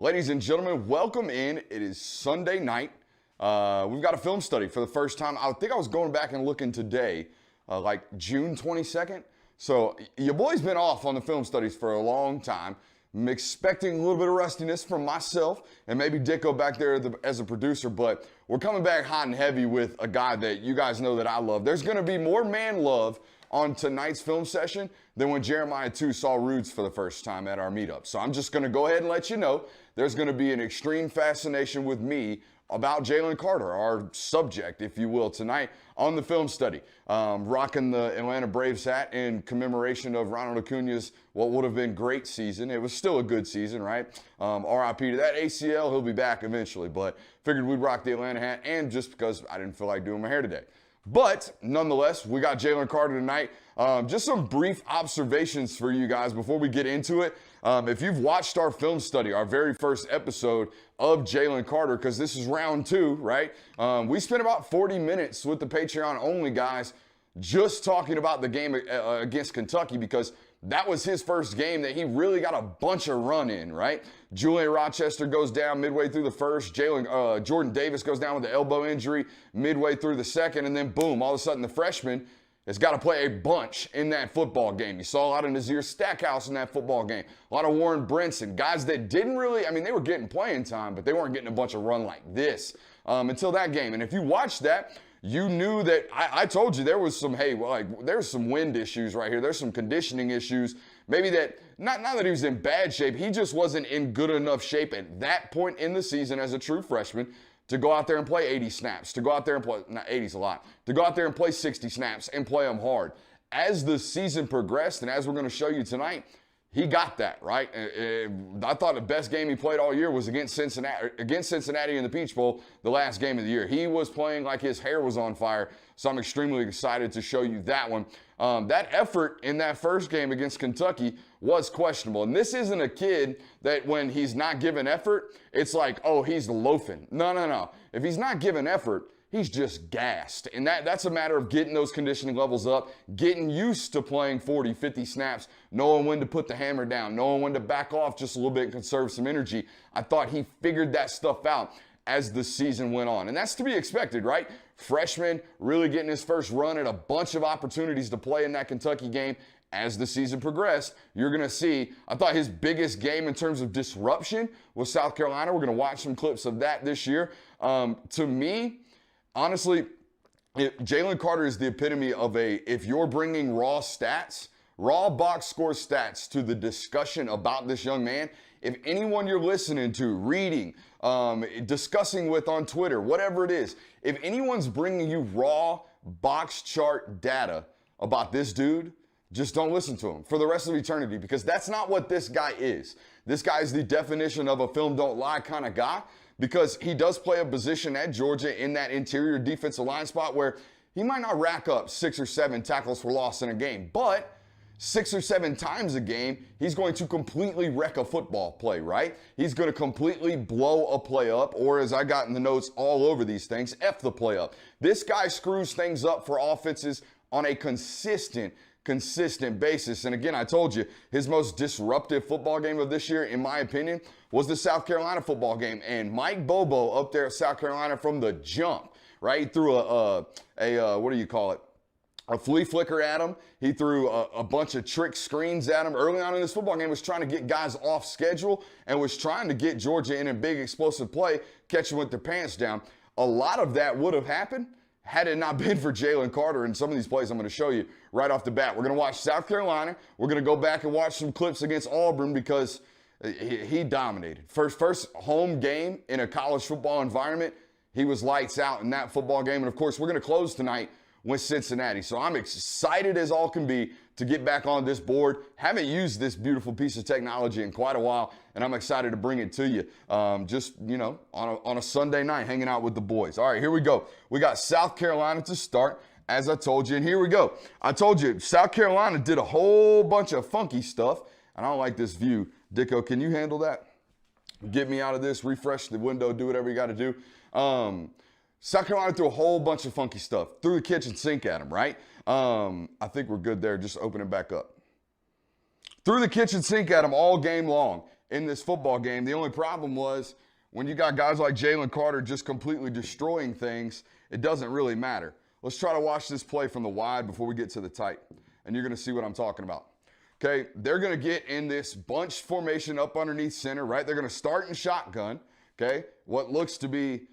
Ladies and gentlemen, welcome in. It is Sunday night. We've got a film study for the first time. I think I was going back and looking today, like June 22nd. So your boy's been off on the film studies for a long time. I'm expecting a little bit of rustiness from myself and maybe Dicko back there as a producer, but we're coming back hot and heavy with a guy that you guys know that I love. There's going to be more man love on tonight's film session than when Jeremiah 2 saw Rudes for the first time at our meetup. So I'm just going to go ahead and let you know there's going to be an extreme fascination with me about Jalen Carter, our subject, if you will, tonight on the film study. Rocking the Atlanta Braves hat in commemoration of Ronald Acuna's what would have been great season. It was still a good season, right? RIP to that ACL. He'll be back eventually, but figured we'd rock the Atlanta hat, and just because I didn't feel like doing my hair today. But nonetheless, we got Jalen Carter tonight. Just some brief observations for you guys before we get into it. If you've watched our film study, our very first episode of Jalen Carter, because this is round 2, right? We spent about 40 minutes with the Patreon only guys just talking about the game against Kentucky, because that was his first game that he really got a bunch of run in, right? Julian Rochester goes down midway through the first. Jordan Davis goes down with the elbow injury midway through the second. And then, boom, all of a sudden the freshman has got to play a bunch in that football game. You saw a lot of Nazir Stackhouse in that football game. A lot of Warren Brinson. Guys that didn't really, they were getting playing time, but they weren't getting a bunch of run like this until that game. And if you watched that, you knew that I told you there was some, there's some wind issues right here. There's some conditioning issues. Maybe that, not that he was in bad shape, he just wasn't in good enough shape at that point in the season as a true freshman to go out there and play 80 snaps, to go out there and play, not 80's a lot, to go out there and play 60 snaps and play them hard. As the season progressed, and as we're going to show you tonight, he got that, right? I thought the best game he played all year was against Cincinnati in the Peach Bowl, the last game of the year. He was playing like his hair was on fire, so I'm extremely excited to show you that one. That effort in that first game against Kentucky was questionable. And this isn't a kid that when he's not giving effort, it's like, oh, he's loafing. No. If he's not giving effort, he's just gassed. And that's a matter of getting those conditioning levels up, getting used to playing 40, 50 snaps, knowing when to put the hammer down, knowing when to back off just a little bit and conserve some energy. I thought he figured that stuff out as the season went on. And that's to be expected, right? Freshman really getting his first run at a bunch of opportunities to play in that Kentucky game. As the season progressed, you're going to see, I thought his biggest game in terms of disruption was South Carolina. We're going to watch some clips of that this year. To me, honestly, Jalen Carter is the epitome of if you're bringing raw stats, raw box score stats to the discussion about this young man, if anyone you're listening to, reading, discussing with on Twitter, whatever it is, if anyone's bringing you raw box chart data about this dude, just don't listen to him for the rest of eternity, because that's not what this guy is. This guy is the definition of a film don't lie kind of guy, because he does play a position at Georgia in that interior defensive line spot where he might not rack up 6 or 7 tackles for loss in a game, but 6 or 7 times a game, he's going to completely wreck a football play, right? He's going to completely blow a play up, or as I got in the notes all over these things, F the play up. This guy screws things up for offenses on a consistent basis. And again, I told you, his most disruptive football game of this year, in my opinion, was the South Carolina football game. And Mike Bobo up there at South Carolina from the jump, right? He threw what do you call it? A flea flicker at him. He threw a bunch of trick screens at him. Early on in this football game, was trying to get guys off schedule and was trying to get Georgia in a big explosive play, catching with their pants down. A lot of that would have happened had it not been for Jalen Carter and some of these plays I'm going to show you right off the bat. We're going to watch South Carolina. We're going to go back and watch some clips against Auburn, because he dominated. First home game in a college football environment, he was lights out in that football game. And, of course, we're going to close tonight with Cincinnati. So I'm excited as all can be to get back on this board. Haven't used this beautiful piece of technology in quite a while, and I'm excited to bring it to you on a Sunday night hanging out with the boys. All right, here we go. We got South Carolina to start, as I told you, and here we go. I told you South Carolina did a whole bunch of funky stuff, and I don't like this view. Dicko, can you handle that? Get me out of this, refresh the window, do whatever you got to do. South Carolina threw a whole bunch of funky stuff. Threw the kitchen sink at him, right? I think we're good there. Just open it back up. Threw the kitchen sink at him all game long. in this football game. The only problem was when you got guys like Jalen Carter just completely destroying things, it doesn't really matter. Let's try to watch this play from the wide before we get to the tight, and you're going to see what I'm talking about. Okay, they're going to get in this bunch formation up underneath center, right? They're going to start in shotgun, okay? What looks to be,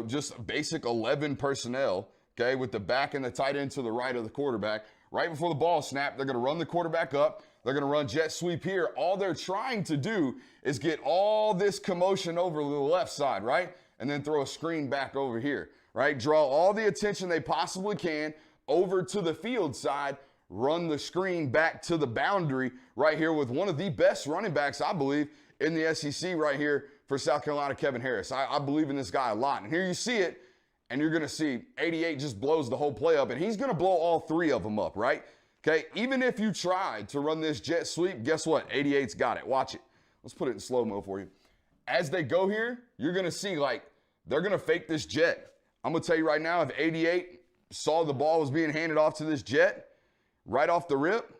just basic 11 personnel, okay, with the back and the tight end to the right of the quarterback. Right before the ball snap, they're going to run the quarterback up. They're going to run jet sweep here. All they're trying to do is get all this commotion over to the left side, right? And then throw a screen back over here, right? Draw all the attention they possibly can over to the field side, run the screen back to the boundary right here with one of the best running backs, I believe, in the SEC right here for South Carolina, Kevin Harris. I believe in this guy a lot. And here you see it, and you're going to see 88 just blows the whole play up, and he's going to blow all three of them up, right? Okay, even if you tried to run this jet sweep, guess what? 88's got it. Watch it. Let's put it in slow-mo for you. As they go here, you're going to see, they're going to fake this jet. I'm going to tell you right now, if 88 saw the ball was being handed off to this jet, right off the rip,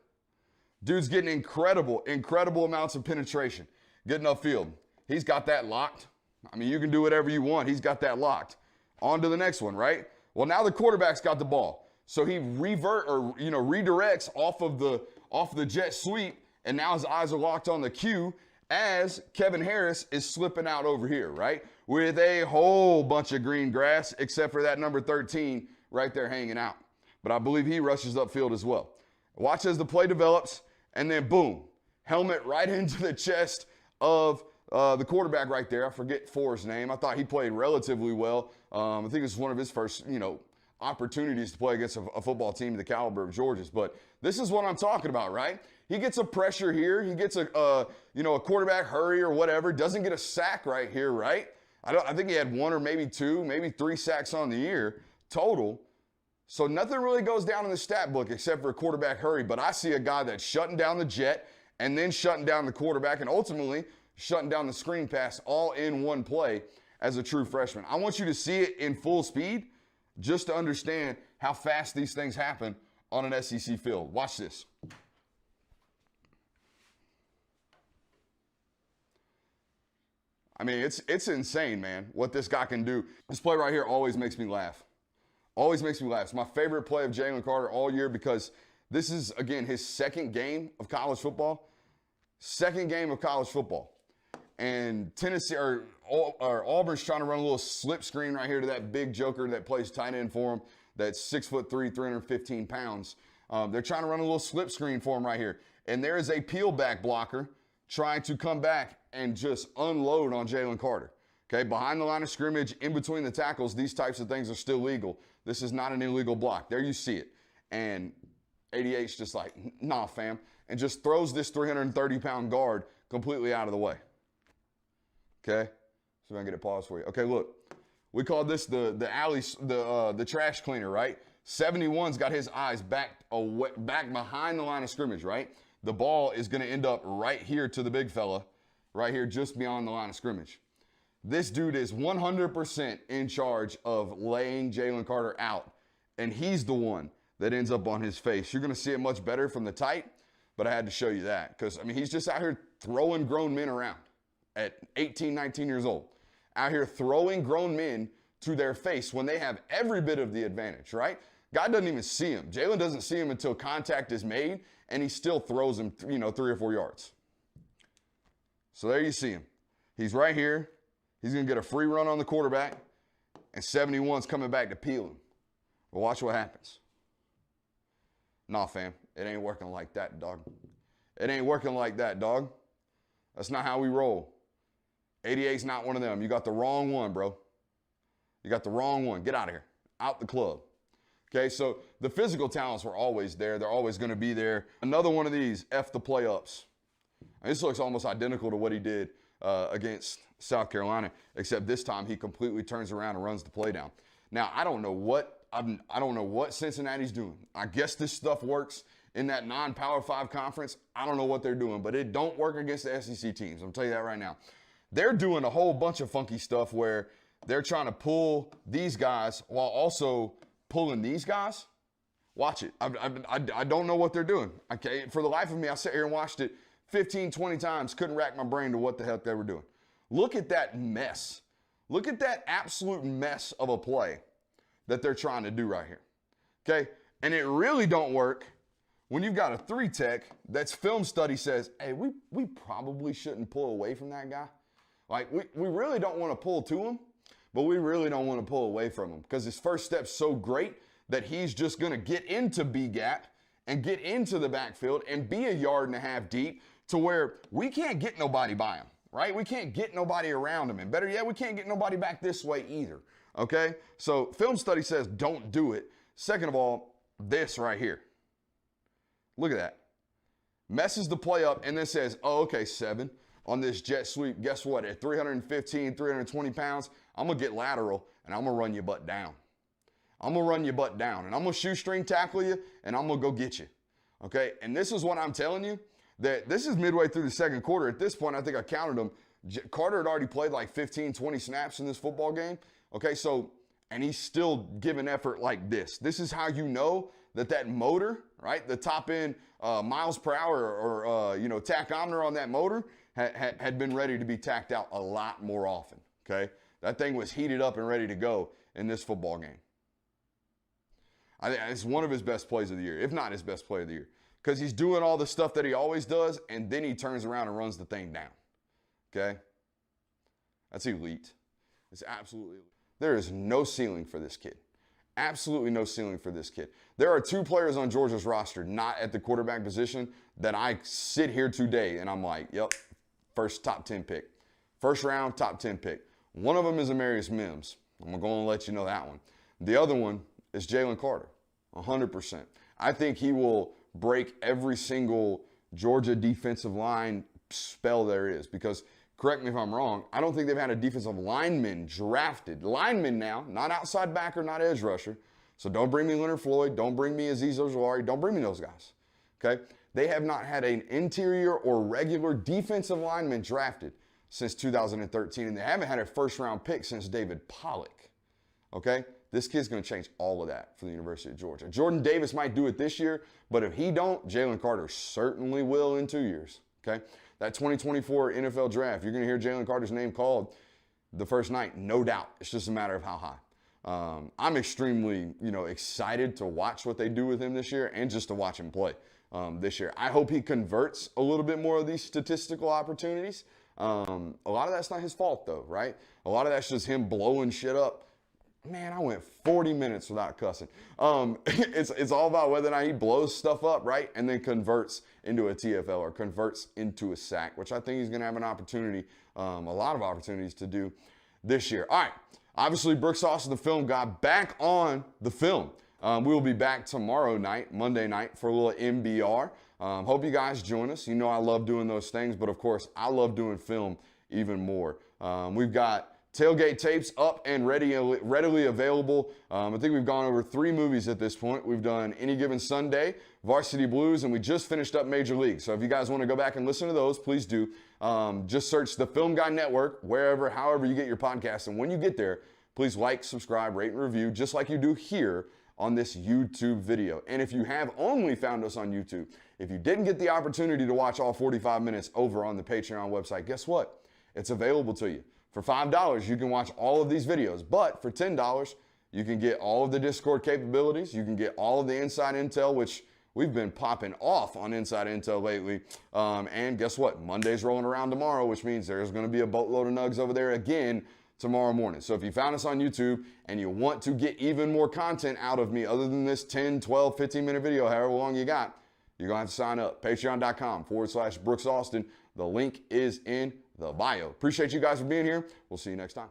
dude's getting incredible amounts of penetration, getting upfield. He's got that locked. I mean, you can do whatever you want. He's got that locked. On to the next one, right? Well, now the quarterback's got the ball. So he redirects off of the jet sweep, and now his eyes are locked on the cue as Kevin Harris is slipping out over here, right? With a whole bunch of green grass, except for that number 13 right there hanging out. But I believe he rushes upfield as well. Watch as the play develops, and then boom, helmet right into the chest of the quarterback right there. I forget Forrest's name. I thought he played relatively well. I think it's one of his first, opportunities to play against a football team of the caliber of Georgia's. But this is what I'm talking about, right? He gets a pressure here. He gets a quarterback hurry or whatever. Doesn't get a sack right here, right? I think he had one or maybe two, maybe 3 sacks on the year total. So nothing really goes down in the stat book except for a quarterback hurry. But I see a guy that's shutting down the jet and then shutting down the quarterback and ultimately shutting down the screen pass all in one play as a true freshman. I want you to see it in full speed just to understand how fast these things happen on an SEC field. Watch this. I mean, it's insane, man, what this guy can do. This play right here always makes me laugh. Always makes me laugh. It's my favorite play of Jalen Carter all year because this is, again, his second game of college football. Second game of college football. And Tennessee or Auburn's trying to run a little slip screen right here to that big joker that plays tight end for him. That's 6'3", 315 pounds. They're trying to run a little slip screen for him right here. And there is a peel back blocker trying to come back and just unload on Jalen Carter. Okay, behind the line of scrimmage, in between the tackles, these types of things are still legal. This is not an illegal block. There you see it. And 88's just like, nah, fam. And just throws this 330-pound guard completely out of the way. Okay, so I'm gonna get it paused for you. Okay, look, we call this the trash cleaner, right? 71's got his eyes back behind the line of scrimmage, right? The ball is gonna end up right here to the big fella, right here just beyond the line of scrimmage. This dude is 100% in charge of laying Jalen Carter out, and he's the one that ends up on his face. You're gonna see it much better from the tight, but I had to show you that because, I mean, he's just out here throwing grown men around at 18, 19 years old. Out here throwing grown men to their face when they have every bit of the advantage, right? Guy doesn't even see him. Jalen doesn't see him until contact is made, and he still throws him, 3 or 4 yards. So there you see him. He's right here. He's going to get a free run on the quarterback, and 71's coming back to peel him. Well, watch what happens. Nah, fam. It ain't working like that, dog. It ain't working like that, dog. That's not how we roll. 88's not one of them. You got the wrong one, bro. You got the wrong one. Get out of here. Out the club. Okay, so the physical talents were always there. They're always going to be there. Another one of these, F the play-ups. This looks almost identical to what he did against South Carolina, except this time he completely turns around and runs the play down. Now, I don't know what Cincinnati's doing. I guess this stuff works in that non-Power 5 conference. I don't know what they're doing, but it don't work against the SEC teams. I'll tell you that right now. They're doing a whole bunch of funky stuff where they're trying to pull these guys while also pulling these guys. Watch it. I don't know what they're doing. Okay, for the life of me, I sat here and watched it 15, 20 times, couldn't rack my brain to what the heck they were doing. Look at that mess. Look at that absolute mess of a play that they're trying to do right here. Okay? And it really don't work when you've got a 3 tech that's film study says, hey, we probably shouldn't pull away from that guy. Like, we really don't want to pull to him, but we really don't want to pull away from him because his first step's so great that he's just going to get into B gap and get into the backfield and be a yard and a half deep to where we can't get nobody by him, right? We can't get nobody around him. And better yet, we can't get nobody back this way either, okay? So film study says don't do it. Second of all, this right here. Look at that. Messes the play up and then says, oh, okay, 7 on this jet sweep. Guess what? At 315, 320 pounds, I'm going to get lateral and I'm going to run your butt down. I'm going to run your butt down and I'm going to shoestring tackle you and I'm going to go get you. Okay? And this is what I'm telling you, that this is midway through the second quarter. At this point, I think I counted them. Carter had already played like 15, 20 snaps in this football game. Okay, so, and he's still giving effort like this. This is how you know that motor, right, the top end miles per hour or tachometer on that motor had been ready to be tacked out a lot more often, okay? That thing was heated up and ready to go in this football game. I think it's one of his best plays of the year, if not his best play of the year, because he's doing all the stuff that he always does, and then he turns around and runs the thing down, okay? That's elite. It's absolutely elite. There is no ceiling for this kid. Absolutely no ceiling for this kid. There are 2 players on Georgia's roster, not at the quarterback position, that I sit here today and I'm like, yep, first top 10 pick. First round, top 10 pick. One of them is Amarius Mims. I'm going to let you know that one. The other one is Jalen Carter, 100%. I think he will break every single Georgia defensive line spell there is because, correct me if I'm wrong, I don't think they've had a defensive lineman drafted. Lineman now, not outside backer, not edge rusher. So don't bring me Leonard Floyd. Don't bring me Azeez Ojulari. Don't bring me those guys, okay? They have not had an interior or regular defensive lineman drafted since 2013, and they haven't had a first-round pick since David Pollock, okay? This kid's going to change all of that for the University of Georgia. Jordan Davis might do it this year, but if he don't, Jalen Carter certainly will in 2 years, okay? That 2024 NFL draft, you're going to hear Jalen Carter's name called the first night, no doubt. It's just a matter of how high. I'm extremely, excited to watch what they do with him this year and just to watch him play this year. I hope he converts a little bit more of these statistical opportunities. A lot of that's not his fault, though, right? A lot of that's just him blowing shit up. Man, I went 40 minutes without cussing. It's all about whether or not he blows stuff up, right? And then converts into a TFL or converts into a sack, which I think he's going to have an opportunity, a lot of opportunities to do this year. All right. Obviously, Brooks Austin, the film guy, back on the film. We will be back tomorrow night, Monday night, for a little MBR. Hope you guys join us. You know I love doing those things, but of course, I love doing film even more. We've got tailgate tapes up and readily available. I think we've gone over 3 movies at this point. We've done Any Given Sunday, Varsity Blues, and we just finished up Major League. So if you guys want to go back and listen to those, please do. Just search the Film Guy Network, however you get your podcast. And when you get there, please like, subscribe, rate, and review, just like you do here on this YouTube video. And if you have only found us on YouTube, if you didn't get the opportunity to watch all 45 minutes over on the Patreon website, guess what? It's available to you. For $5, you can watch all of these videos, but for $10, you can get all of the Discord capabilities. You can get all of the Inside Intel, which we've been popping off on Inside Intel lately. And guess what? Monday's rolling around tomorrow, which means there's going to be a boatload of Nugs over there again tomorrow morning. So if you found us on YouTube and you want to get even more content out of me other than this 10, 12, 15-minute video, however long you got, you're going to have to sign up. Patreon.com/Brooks Austin. The link is in the bio. Appreciate you guys for being here. We'll see you next time.